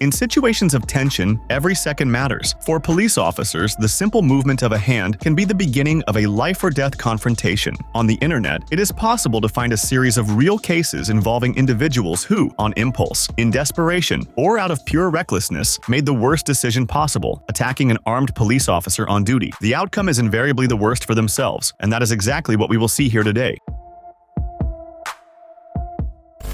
In situations of tension, every second matters. For police officers, the simple movement of a hand can be the beginning of a life-or-death confrontation. On the internet, it is possible to find a series of real cases involving individuals who, on impulse, in desperation, or out of pure recklessness, made the worst decision possible, attacking an armed police officer on duty. The outcome is invariably the worst for themselves, and that is exactly what we will see here today.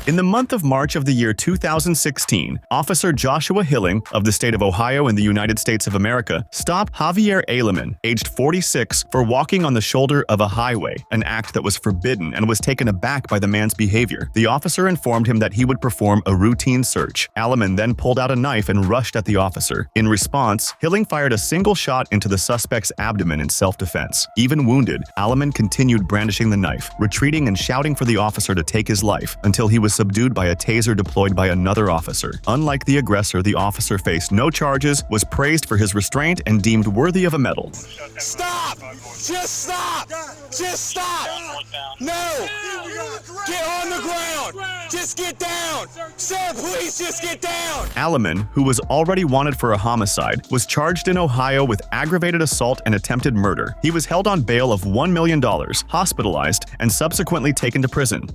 In the month of March of the year 2016, Officer Joshua Hilling of the state of Ohio in the United States of America stopped Javier Aleman, aged 46, for walking on the shoulder of a highway, an act that was forbidden, and was taken aback by the man's behavior. The officer informed him that he would perform a routine search. Aleman then pulled out a knife and rushed at the officer. In response, Hilling fired a single shot into the suspect's abdomen in self-defense. Even wounded, Aleman continued brandishing the knife, retreating and shouting for the officer to take his life, until he was subdued by a taser deployed by another officer. Unlike the aggressor, the officer faced no charges, was praised for his restraint, and deemed worthy of a medal. Stop! Just stop! Just stop! No! Get on the ground! Just get down! Sir, please just get down! Aleman, who was already wanted for a homicide, was charged in Ohio with aggravated assault and attempted murder. He was held on bail of $1 million, hospitalized, and subsequently taken to prison.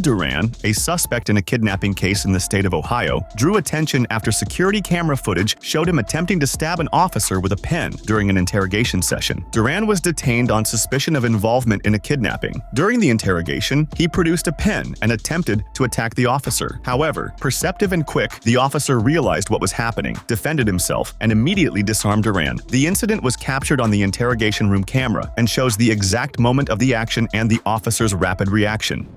Duran, a suspect in a kidnapping case in the state of Ohio, drew attention after security camera footage showed him attempting to stab an officer with a pen during an interrogation session. Duran was detained on suspicion of involvement in a kidnapping. During the interrogation, he produced a pen and attempted to attack the officer. However, perceptive and quick, the officer realized what was happening, defended himself, and immediately disarmed Duran. The incident was captured on the interrogation room camera and shows the exact moment of the action and the officer's rapid reaction.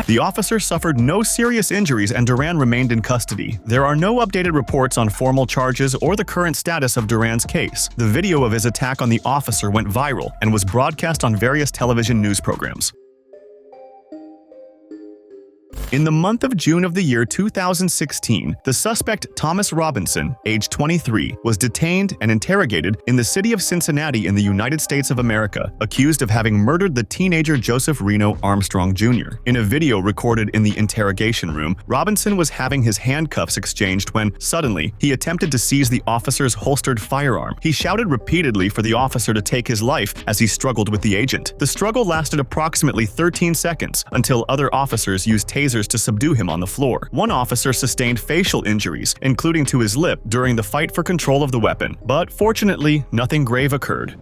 The officer suffered no serious injuries and Duran remained in custody. There are no updated reports on formal charges or the current status of Duran's case. The video of his attack on the officer went viral and was broadcast on various television news programs. In the month of June of the year 2016, the suspect Thomas Robinson, age 23, was detained and interrogated in the city of Cincinnati in the United States of America, accused of having murdered the teenager Joseph Reno Armstrong Jr. In a video recorded in the interrogation room, Robinson was having his handcuffs exchanged when, suddenly, he attempted to seize the officer's holstered firearm. He shouted repeatedly for the officer to take his life as he struggled with the agent. The struggle lasted approximately 13 seconds until other officers used tasers to subdue him on the floor. One officer sustained facial injuries, including to his lip, during the fight for control of the weapon, but fortunately, nothing grave occurred.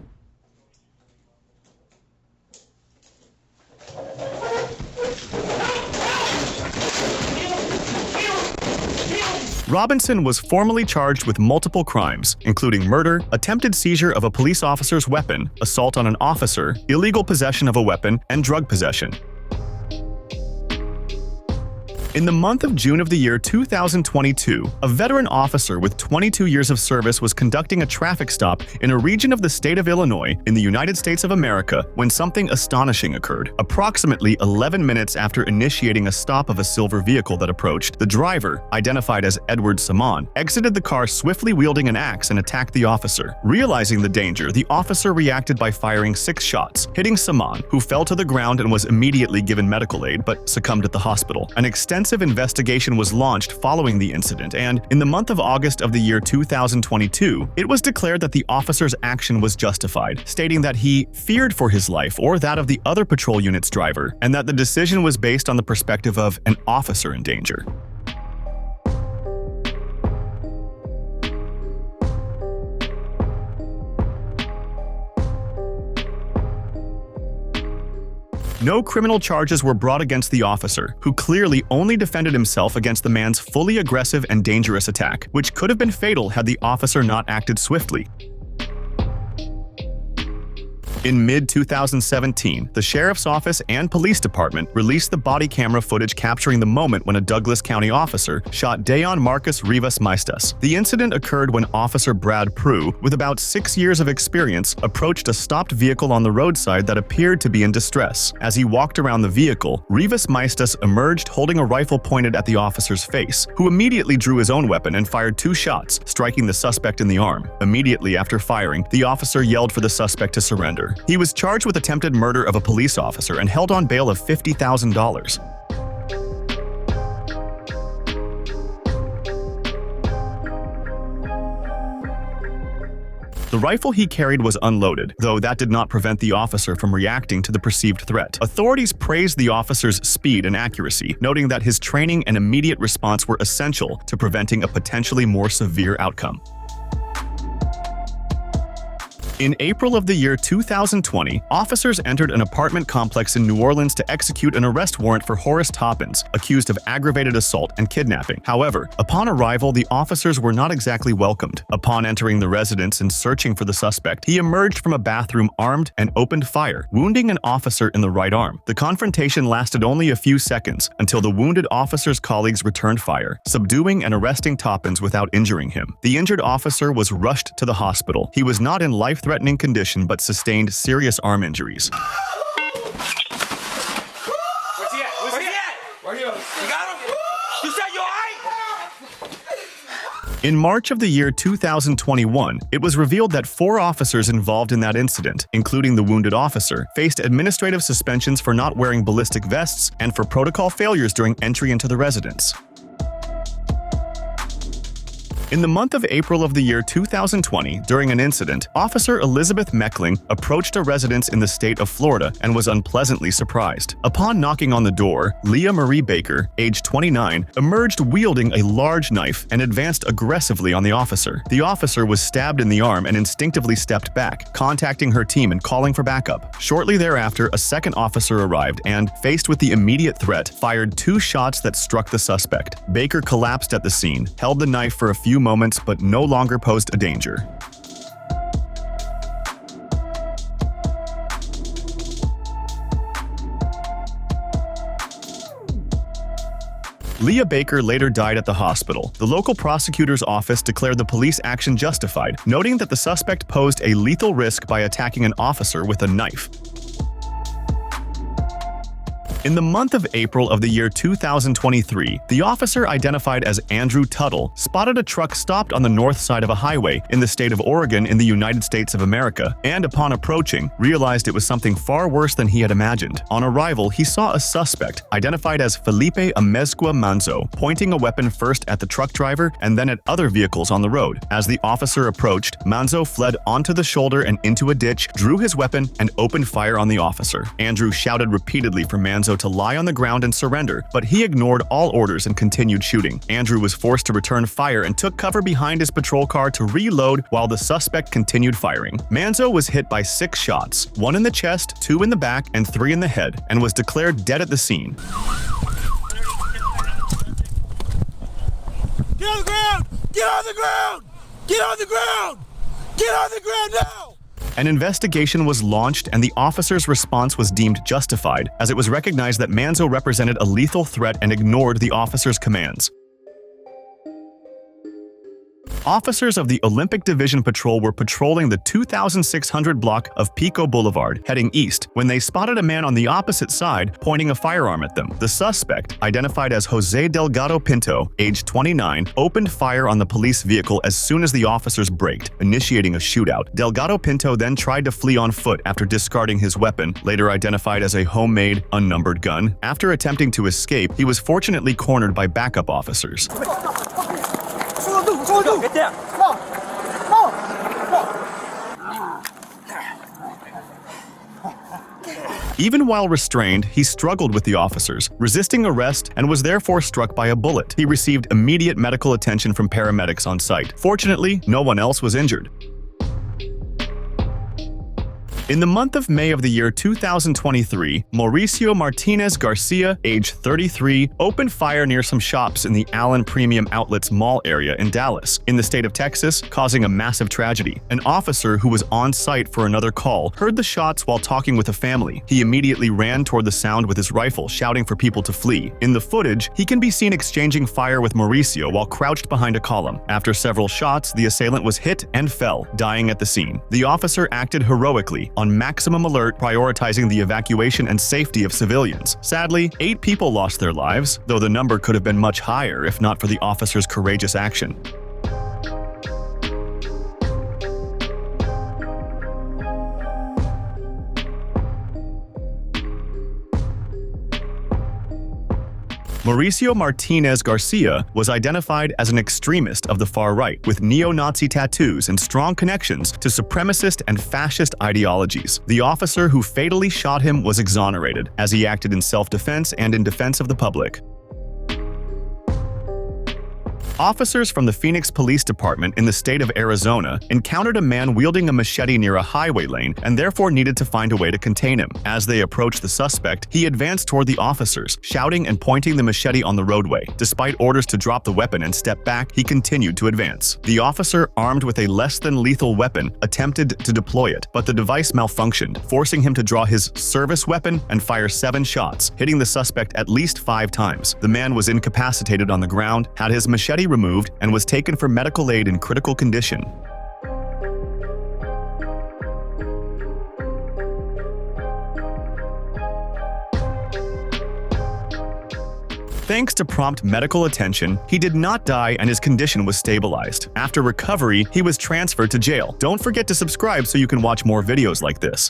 Robinson was formally charged with multiple crimes, including murder, attempted seizure of a police officer's weapon, assault on an officer, illegal possession of a weapon, and drug possession. In the month of June of the year 2022, a veteran officer with 22 years of service was conducting a traffic stop in a region of the state of Illinois in the United States of America when something astonishing occurred. Approximately 11 minutes after initiating a stop of a silver vehicle that approached, the driver, identified as Edward Saman, exited the car swiftly wielding an axe and attacked the officer. Realizing the danger, the officer reacted by firing 6 shots, hitting Saman, who fell to the ground and was immediately given medical aid but succumbed at the hospital. An extensive investigation was launched following the incident, and in the month of August of the year 2022, it was declared that the officer's action was justified, stating that he feared for his life or that of the other patrol unit's driver, and that the decision was based on the perspective of an officer in danger. No criminal charges were brought against the officer, who clearly only defended himself against the man's fully aggressive and dangerous attack, which could have been fatal had the officer not acted swiftly. In mid-2017, the Sheriff's Office and Police Department released the body camera footage capturing the moment when a Douglas County officer shot Dayon Marcus Rivas Maestas. The incident occurred when Officer Brad Prue, with about 6 years of experience, approached a stopped vehicle on the roadside that appeared to be in distress. As he walked around the vehicle, Rivas Maestas emerged holding a rifle pointed at the officer's face, who immediately drew his own weapon and fired 2 shots, striking the suspect in the arm. Immediately after firing, the officer yelled for the suspect to surrender. He was charged with attempted murder of a police officer and held on bail of $50,000. The rifle he carried was unloaded, though that did not prevent the officer from reacting to the perceived threat. Authorities praised the officer's speed and accuracy, noting that his training and immediate response were essential to preventing a potentially more severe outcome. In April of the year 2020, officers entered an apartment complex in New Orleans to execute an arrest warrant for Horace Hopps, accused of aggravated assault and kidnapping. However, upon arrival, the officers were not exactly welcomed. Upon entering the residence and searching for the suspect, he emerged from a bathroom armed and opened fire, wounding an officer in the right arm. The confrontation lasted only a few seconds until the wounded officer's colleagues returned fire, subduing and arresting Hopps without injuring him. The injured officer was rushed to the hospital. He was not in life-threatening condition but sustained serious arm injuries. Where's he at? Where's he at? Where you? You got him? You said you alright? In March of the year 2021, it was revealed that 4 officers involved in that incident, including the wounded officer, faced administrative suspensions for not wearing ballistic vests and for protocol failures during entry into the residence. In the month of April of the year 2020, during an incident, Officer Elizabeth Meckling approached a residence in the state of Florida and was unpleasantly surprised. Upon knocking on the door, Leah Marie Baker, age 29, emerged wielding a large knife and advanced aggressively on the officer. The officer was stabbed in the arm and instinctively stepped back, contacting her team and calling for backup. Shortly thereafter, a second officer arrived and, faced with the immediate threat, fired 2 shots that struck the suspect. Baker collapsed at the scene, held the knife for a few moments but no longer posed a danger. Leah Baker later died at the hospital. The local prosecutor's office declared the police action justified, noting that the suspect posed a lethal risk by attacking an officer with a knife. In the month of April of the year 2023, the officer identified as Andrew Tuttle spotted a truck stopped on the north side of a highway in the state of Oregon in the United States of America, and upon approaching, realized it was something far worse than he had imagined. On arrival, he saw a suspect, identified as Felipe Amezcua Manzo, pointing a weapon first at the truck driver and then at other vehicles on the road. As the officer approached, Manzo fled onto the shoulder and into a ditch, drew his weapon, and opened fire on the officer. Andrew shouted repeatedly for Manzo to lie on the ground and surrender, but he ignored all orders and continued shooting. Andrew was forced to return fire and took cover behind his patrol car to reload while the suspect continued firing. Manzo was hit by 6 shots, 1 in the chest, 2 in the back, and 3 in the head, and was declared dead at the scene. Get on the ground! Get on the ground! Get on the ground! Get on the ground now! An investigation was launched and the officer's response was deemed justified, as it was recognized that Manzo represented a lethal threat and ignored the officer's commands. Officers of the Olympic Division Patrol were patrolling the 2600 block of Pico Boulevard, heading east, when they spotted a man on the opposite side pointing a firearm at them. The suspect, identified as Jose Delgado Pinto, age 29, opened fire on the police vehicle as soon as the officers braked, initiating a shootout. Delgado Pinto then tried to flee on foot after discarding his weapon, later identified as a homemade, unnumbered gun. After attempting to escape, he was fortunately cornered by backup officers. Get down! Come on! Even while restrained, he struggled with the officers, resisting arrest, and was therefore struck by a bullet. He received immediate medical attention from paramedics on site. Fortunately, no one else was injured. In the month of May of the year 2023, Mauricio Martinez Garcia, age 33, opened fire near some shops in the Allen Premium Outlets Mall area in Dallas, in the state of Texas, causing a massive tragedy. An officer who was on site for another call heard the shots while talking with a family. He immediately ran toward the sound with his rifle, shouting for people to flee. In the footage, he can be seen exchanging fire with Mauricio while crouched behind a column. After several shots, the assailant was hit and fell, dying at the scene. The officer acted heroically, on maximum alert, prioritizing the evacuation and safety of civilians. Sadly, 8 people lost their lives, though the number could have been much higher if not for the officer's courageous action. Mauricio Martinez Garcia was identified as an extremist of the far right, with neo-Nazi tattoos and strong connections to supremacist and fascist ideologies. The officer who fatally shot him was exonerated, as he acted in self-defense and in defense of the public. Officers from the Phoenix Police Department in the state of Arizona encountered a man wielding a machete near a highway lane and therefore needed to find a way to contain him. As they approached the suspect, he advanced toward the officers, shouting and pointing the machete on the roadway. Despite orders to drop the weapon and step back, he continued to advance. The officer, armed with a less-than-lethal weapon, attempted to deploy it, but the device malfunctioned, forcing him to draw his service weapon and fire 7 shots, hitting the suspect at least 5 times. The man was incapacitated on the ground, had his machete removed, and was taken for medical aid in critical condition. Thanks to prompt medical attention, he did not die and his condition was stabilized. After recovery, he was transferred to jail. Don't forget to subscribe so you can watch more videos like this.